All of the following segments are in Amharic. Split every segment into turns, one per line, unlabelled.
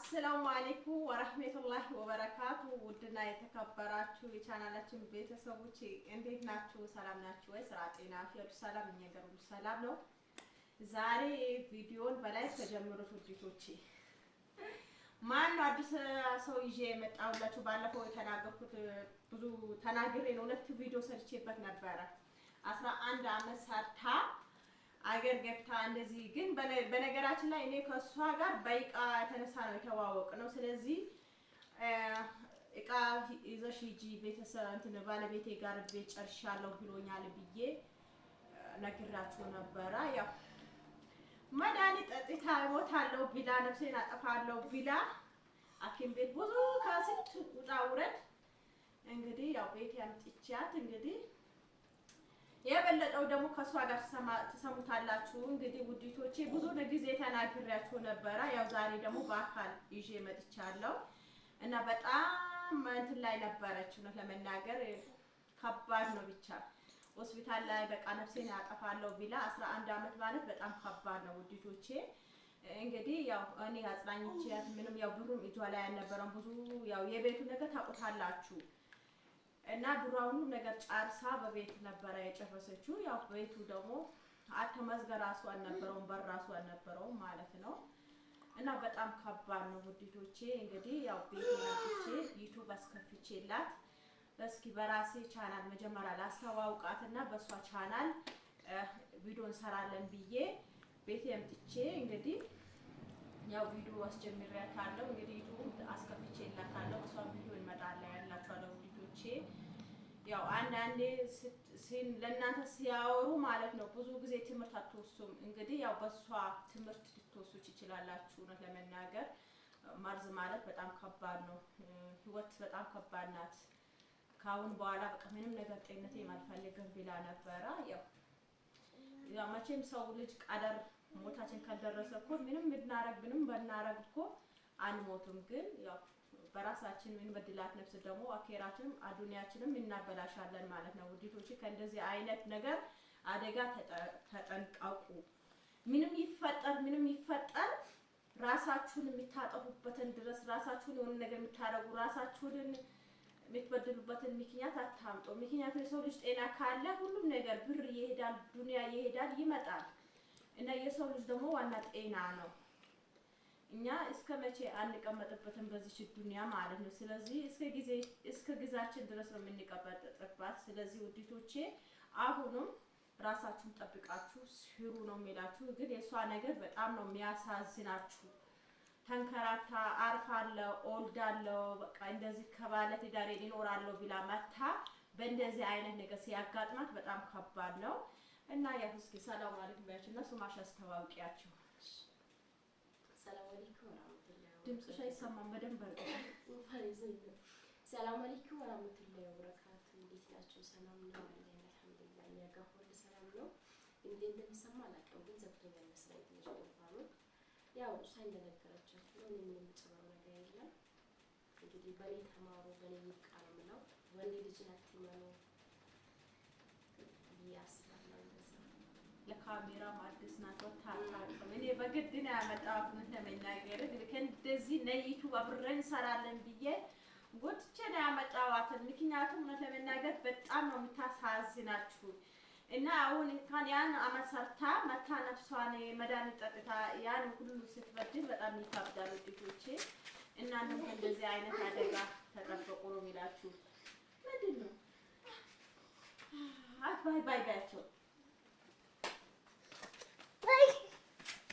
አሰላሙ አለይኩም ወራህመቱላሂ ወበረካቱ። ውድና የተከበራችሁ የቻናላችን ቤተሰቦች እንዴት ናችሁ? ሰላም ናችሁ ወይ? ስራ፣ ጤና፣ ሁሉ ሰላም፣ እኛ ጋር ሁሉ ሰላም ነው። ዛሬ ቪዲዮን በላይ ተጀምሩት ውዲቶቼ። ማን ነው አዲስ ሰው ይዤ የመጣሁላችሁ? ባለፈው የተናገርኩት ብዙ ተናግሬ ነው። ሁለት ቪዲዮ ሰርቼበት ነበረ። 11 አመት ሰርታ አገር ገብታ እንደዚህ። ግን በነገራችን ላይ እኔ ከሷ ጋር በእቃ የተነሳ ነው የተዋወቅነው። ስለዚህ እቃ ይዘሽ ሂጂ ቤተሰብ እንትን ባለቤቴ ጋር ቤት ጨርሻለሁ ብሎኛል ብዬ ነግራችሁ ነበረ። ያው መድኃኒት ጠጥታ እሞታለሁ ቢላ ነፍሴን አጠፋለሁ ቢላ ሐኪም ቤት ብዙ ከስንት ውጣ ውረድ እንግዲህ ያው ቤት ያምጥቻት እንግዲህ የበለጠው ደግሞ ከሷ ጋር ተሰሙታላችሁ። እንግዲህ ውዲቶቼ ብዙ ጊዜ ተናግሬያችሁ ነበረ። ያው ዛሬ ደግሞ በአካል ይዤ መጥቻለሁ እና በጣም እንትን ላይ ነበረች። እውነት ለመናገር ከባድ ነው። ብቻ ሆስፒታል ላይ በቃ ነፍሴን ያጠፋለሁ ቢላ 11 አመት ማለት በጣም ከባድ ነው ውዲቶቼ። እንግዲህ ያው እኔ አጽናኝቻት ምንም ያው ብሩም እጇ ላይ አልነበረም። ብዙ ያው የቤቱ ነገር ታውቁታላችሁ እና ብሯውን ነገር ጫርሳ በቤት ነበረ የጨረሰችው። ያው ቤቱ ደግሞ አተመዝገር ራሱ አልነበረውም፣ በር ራሱ አልነበረውም ማለት ነው። እና በጣም ከባድ ነው ውዲቶቼ። እንግዲህ ያው ቤት ናፍቼ ዩቲዩብ አስከፍቼላት እስኪ በራሴ ቻናል መጀመሪያ ላስተዋውቃትና በሷ ቻናል ቪዲዮ እንሰራለን ብዬ ቤት ያምጥቼ እንግዲህ ያው ቪዲዮ አስጀምሬያታለሁ። እንግዲህ ዩቲዩብ አስከፍቼላታለሁ። እሷ ቪዲዮ እንመጣለን ያላችኋለሁ ውዲቶቼ። ያው አንዳንዴ ለእናንተ ሲያወሩ ማለት ነው ብዙ ጊዜ ትምህርት አትወስዱም። እንግዲህ ያው በሷ ትምህርት ልትወስዱ ትችላላችሁ። እውነት ለመናገር መርዝ ማለት በጣም ከባድ ነው። ህይወት በጣም ከባድ ናት። ካሁን በኋላ በቃ ምንም ነገር ጤንነቴ አልፈልግም ብላ ነበረ። ያው መቼም ሰው ልጅ ቀደር ሞታችን ካልደረሰ እኮ ምንም ብናረግ እኮ አንሞትም። ግን ያው በራሳችን ምን በድላት ነፍስ ደግሞ አኬራችንም አዱንያችንም እናበላሻለን ማለት ነው ውዲቶቼ። ከእንደዚህ አይነት ነገር አደጋ ተጠንቀቁ። ምንም ይፈጠር ራሳችሁን የምታጠፉበትን ድረስ ራሳችሁን የሆነ ነገር የምታረጉ ራሳችሁን የምትበድሉበትን ምክንያት አታምጡ። ምክንያቱም የሰው ልጅ ጤና ካለ ሁሉም ነገር ብር ይሄዳል፣ ዱንያ ይሄዳል፣ ይመጣል። እና የሰው ልጅ ደግሞ ዋና ጤና ነው። እኛ እስከ መቼ አንቀመጥበትም በዚህ ዱንያ ማለት ነው። ስለዚህ እስከ ጊዜያችን ድረስ ነው የምንቀመጥበት። ስለዚህ ውዲቶቼ አሁንም ራሳችሁን ጠብቃችሁ ስሩ ነው የሚላችሁ። ግን የሷ ነገር በጣም ነው የሚያሳዝናችሁ። ተንከራታ አርፋለሁ ወልዳለሁ በቃ እንደዚህ ከባለ ትዳሬ ሊኖራለሁ ብላ መታ በእንደዚህ አይነት ነገር ሲያጋጥማት በጣም ከባድ ነው። እና ያው እስኪ ሰላም አለይኩም ባያችሁና ሱማሽ አስተዋውቂያችሁ።
ሰላም አለይኩም ወራህመቱላሂ
ድምጽሽ አይሰማም በደንብ አድርገሽ።
ሰላም አለይኩም ወራህመቱላሂ ወበረካቱ። እንዴት ናችሁ? ሰላም ነው አለኝ አልሐምዱሊላህ። እኛ ጋር ሁሉ ሰላም ነው። እንዴት እንደሚሰማ አላውቅም፣ ግን ዘግቶኛል መሰለኝ ትንሽ ቆይቷል። ያው እሷ እንደነገረቻችሁ ነው። ምንም የምጨምረው ነገር የለም። እንግዲህ በኔ ተማሩ፣ በኔ ይብቃ ነው የምለው። ወንድ ልጅን አትመኑ ያስባለው እንደዛ።
ለካሜራ አዲስ ናት ወታጣጣም። እኔ በግድ ነው ያመጣሁት ለመናገር እንደዚህ ነይቱ አብረን እንሰራለን ብዬ ጎትቼ ነው ያመጣኋት። ምክንያቱም ለመናገር በጣም ነው የምታሳዝናችሁ። እና አሁን እንኳን ያን አመት ሰርታ መታ ነፍሷን መድኃኒት ጠጥታ ያን ሁሉ ስትበድል በጣም ይከብዳል ውዲቶቼ። እናንተም እንደዚህ አይነት አደጋ ተጠብቁ ነው የሚላችሁ። ምንድን ነው ባይ ባያቸው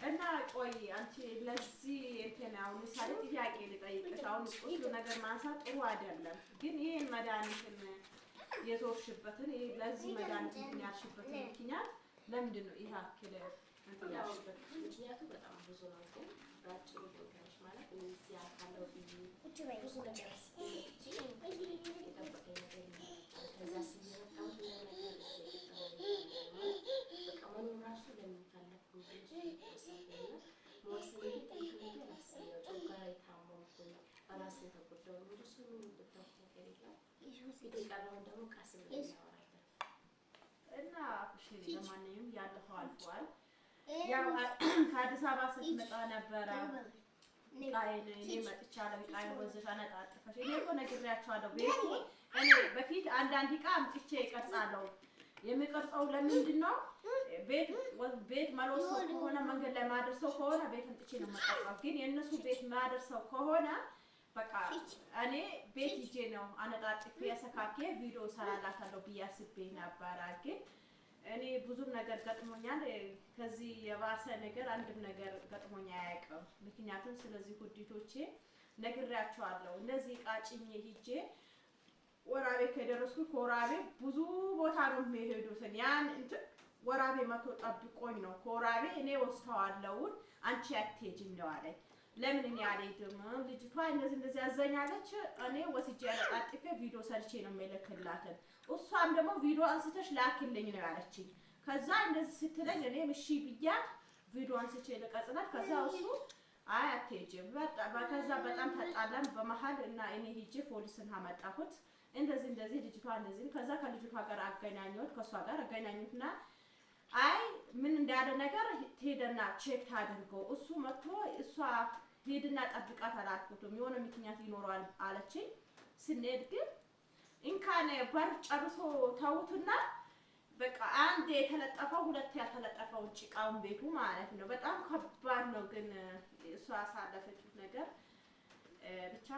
እና ቆይ አንቺ ለዚህ እንትን አሁን ምሳሌ ጥያቄ ልጠይቅሽ። አሁን ሁሉ ነገር ማንሳት ጥሩ አይደለም፣ ግን ይሄን መድኃኒትን የዞርሽበትን ለዚህ መድኃኒት እንትን ያልሽበትን ምክንያት ለምንድን ነው? ይሄ አክል እንትን ያልሽበት
ምክንያቱ በጣም ብዙ ነው። ግን ባጭሩ ልንገርሽ ማለት እዚህ ያለው ብዙ ነገር የጠበቀኝ ነገር ከዛ ሲመጣው ነገር በቃ መኖር ራሱ ለሚፈለግ መወሰን ነገር አስበው ጮጋራ የታመምኩኝ ራሴ ተጎዳሁ እንጂ እሱ ምንም ጉዳት ነገር የለም። የቀረውን ደግሞ ቀስ ብለን እናወራለን
እና እሺ። ለማንኛውም ያለፈው አልፏል። ያው ከአዲስ አበባ ስትመጣ ነበረ እኔ መጥቻለሁ ዕቃዬን ወዘሽ አነጣጥፈሽ እኔ እኮ ነግሬያቸዋለሁ ቤቱ እኔ በፊት አንዳንድ ዕቃ አምጥቼ እቀርጻለሁ የሚቀርጸው ለምንድን ነው ቤት መልወሰው ከሆነ መንገድ ላይ ማድረሰው ከሆነ ቤት አምጥቼ ነው የምቀርጸው ግን የእነሱ ቤት ማድረሰው ከሆነ በቃ እኔ ቤት ሂጄ ነው አነጣጥፌ ያሰካኬ ቪዲዮ ሰራላታለሁ ብዬ አስቤ ነበር ግን እኔ ብዙ ነገር ገጥሞኛል ከዚህ የባሰ ነገር አንድም ነገር ገጥሞኛ አያውቅም ምክንያቱም ስለዚህ ጉዲቶቼ ነግሬያቸዋለሁ እንደዚህ ቃጭኝ ሂጄ ወራቤ ከደረስኩ ኮራቤ ብዙ ቦታ ነው የሚሄዱት ያን እንትን ወራቤ መቶ ጠብቆኝ ነው ኮራቤ እኔ ወስታዋለሁ አንቺ አትሄጂም ነው አለኝ ለምን እኔ አልሄድም ልጅቷ እንደዚህ ያዘኛለች እኔ ወስጄ አነጣጥፌ ቪዲዮ ሰርቼ ነው የምልክላት እሷም ደግሞ ቪዲዮ አንስተሽ ላኪልኝ ነው ያለችኝ ከዛ እንደዚህ ስትለኝ እኔ እሺ ብያት ቪዲዮ አንስቼ ልቀርጽላት ከዛ እሱ አይ አትሄጂም ከዛ በጣም ተጣላን በመሃል እና እኔ ሂጄ ፖሊስን አመጣሁት እንደዚህ ልጅቷ እንደዚህ ከዛ ከልጅቷ ጋር አገናኘሁት ከሷ ጋር አገናኘሁትና አይ ምን እንዳለ ነገር ሄደና ቼክ ታድርገው እሱ መጥቶ እሷ ሄድና ጠብቃት አላልኩትም የሆነ ምክንያት ይኖራል አለችኝ ስንሄድ ግን እንካን በር ጨርሶ ታውቱና በቃ አንድ የተለጠፈው ሁለት ያልተለጠፈው ጭቃውን ቤቱ ማለት ነው በጣም ከባድ ነው ግን እሷ አሳለፈችው ነገር ብቻ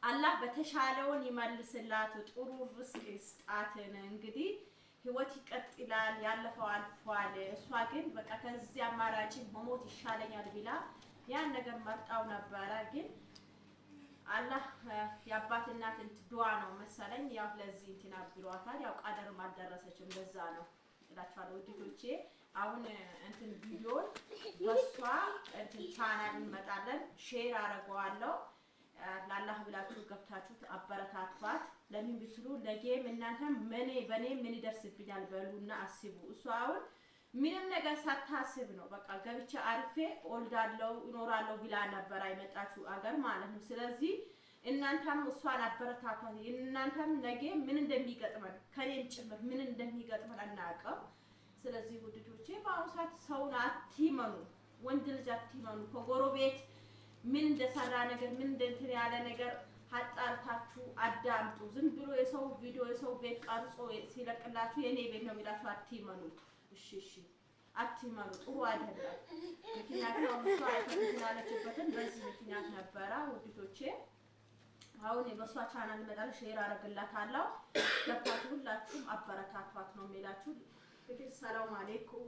አላህ በተሻለውን ይመልስላት ጥሩ ርስቅ ይስጣትን እንግዲህ ህይወት ይቀጥላል ያለፈው አልፏል እሷ ግን በቃ ከዚህ አማራጭ መሞት ይሻለኛል ቢላ ያን ነገር መርጣው ነበር ግን አላህ ያባት እናት ዱዓ ነው መሰለኝ ያው ለዚህ እንትና ብሏታል ያው ቀደር ማደረሰችም ለዛ ነው እላችኋለሁ ውድቶቼ አሁን እንትን ቪዲዮ በሷ እንትን ቻናል እንመጣለን ሼር አረጋዋለሁ ለአላህ ብላችሁ ገብታችሁ አበረታቷት ለምን ብትሉ ለጌም እናንተም በኔ ምን ይደርስብኛል በሉና አስቡ እሷ አሁን ምንም ነገር ሳታስብ ነው በቃ ገብቼ አርፌ ኦልዳለው እኖራለሁ ብላ ነበር አይመጣችሁ አገር ማለት ነው ስለዚህ እናንተም እሷን አበረታቷት እናንተም ነገ ምን እንደሚገጥመን ከኔም ጭምር ምን እንደሚገጥመን አናውቅም ስለዚህ ውድዶቼ በአሁኑ ሰዓት ሰውን አትመኑ ወንድ ልጅ አትመኑ ከጎረቤት ምን እንደሰራ ነገር ምን እንደንትን ያለ ነገር አጣርታችሁ አዳምጡ ዝም ብሎ የሰው ቪዲዮ የሰው ቤት ቀርጾ ሲለቅላችሁ የኔ ቤት ነው የሚላችሁ አትመኑ እሺ አትመኑ ጥሩ አይደለም ምክንያቱም እሷ አይተናለችበትን በዚህ ምክንያት ነበረ ውድቶቼ አሁን የበሷ ቻናል መጣለ ሼር አረግላታለሁ ገብታችሁ ሁላችሁም አበረታቷት ነው የሚላችሁ ሰላም አለይኩም